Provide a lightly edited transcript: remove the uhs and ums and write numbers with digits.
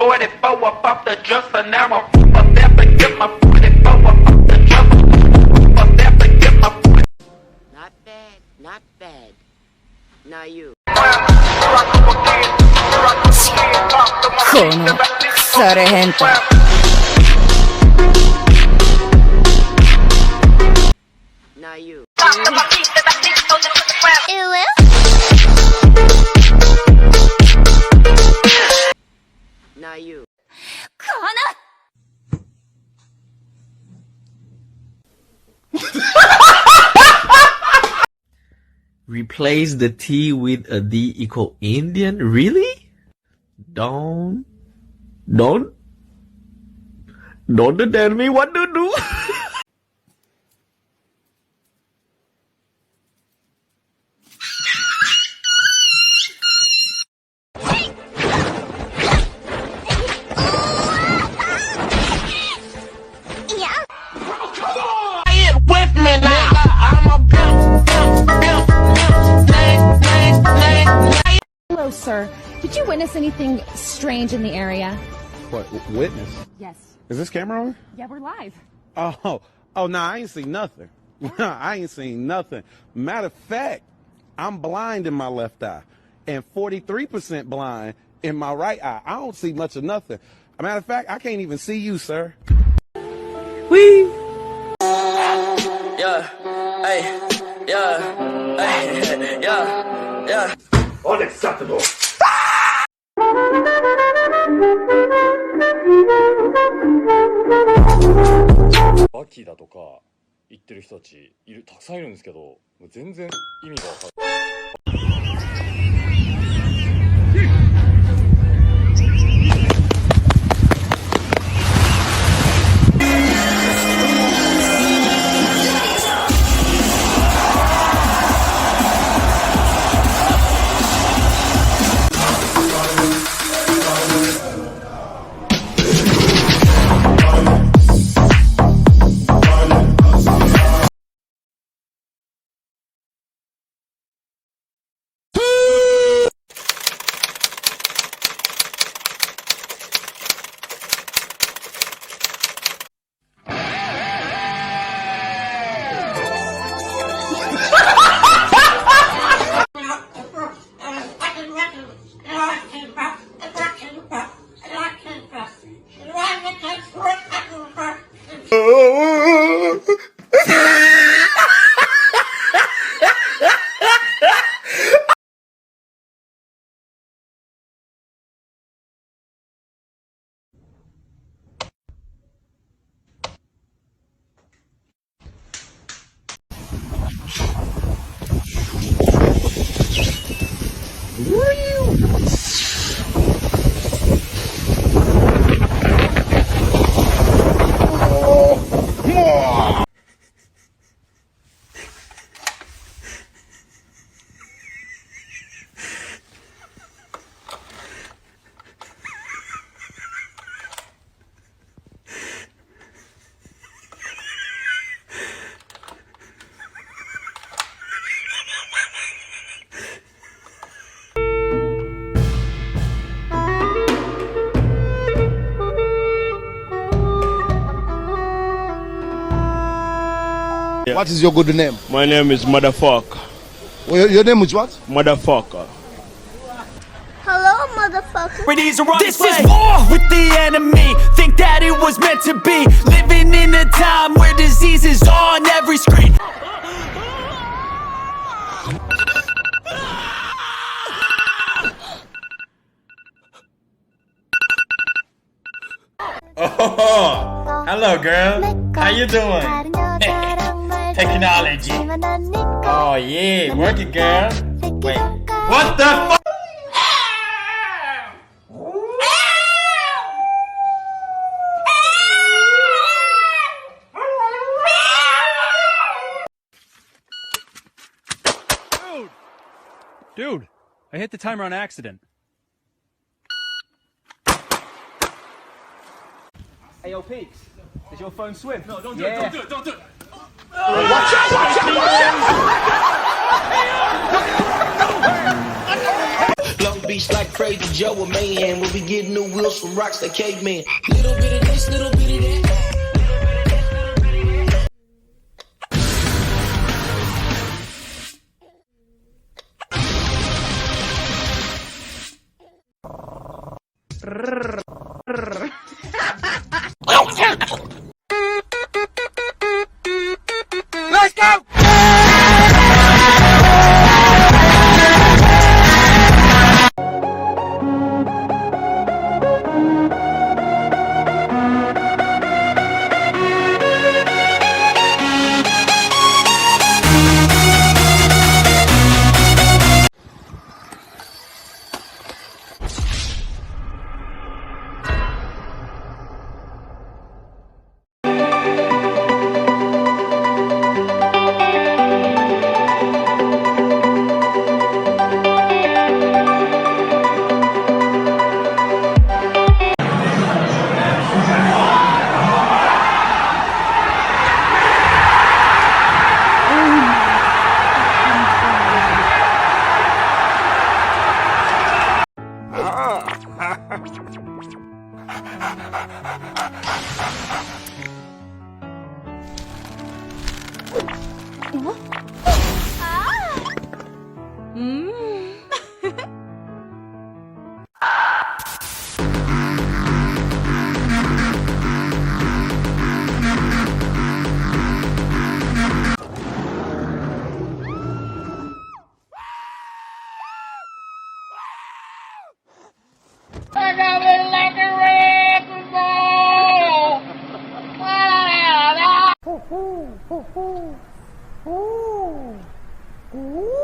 44 up off the dresser. Now I'm up there to get my 44 up off the dresser. Up there to get my 44. Not bad, not bad. Now you. この腐れ変態。Now you. Now you. Replace the T with a D equal Indian? Really? Don't tell me what to do. Hello, sir. Did you witness anything strange in the area? What, witness? Yes. Is this camera on? Yeah, we're live. Oh, nah, I ain't seen nothing. I ain't seen nothing. Matter of fact, I'm blind in my left eye and 43% blind in my right eye. I don't see much of nothing. Matter of fact, I can't even see you, sir. Whee! Yeah, hey, yeah, hey, yeah. Unacceptable. バキだとか言ってる人たちたくさんいるんですけど、もう全然意味が分かんない。What is your good name? My name is Motherfucker. Well, your name is what? Motherfucker. Hello, motherfucker. This is war with the enemy. Think that it was meant to be. Living in a time where disease is on every screen. Oh, hello, girl. How you doing? Technology. Oh yeah, work it, girl. Wait, what the fuck? Dude, I hit the timer on accident. Hey, yo, Peaks, does your phone swim? No, don't do it, don't do it, don't do it. Watch out, watch out, watch out! beats like Crazy Joe or Mayhem. We'll be getting new wheels from rocks like cavemen. Little bit of this, little bit of that. Let's go! I got it like a wrecking ball. Ooh, ooh, ooh, ooh, ooh.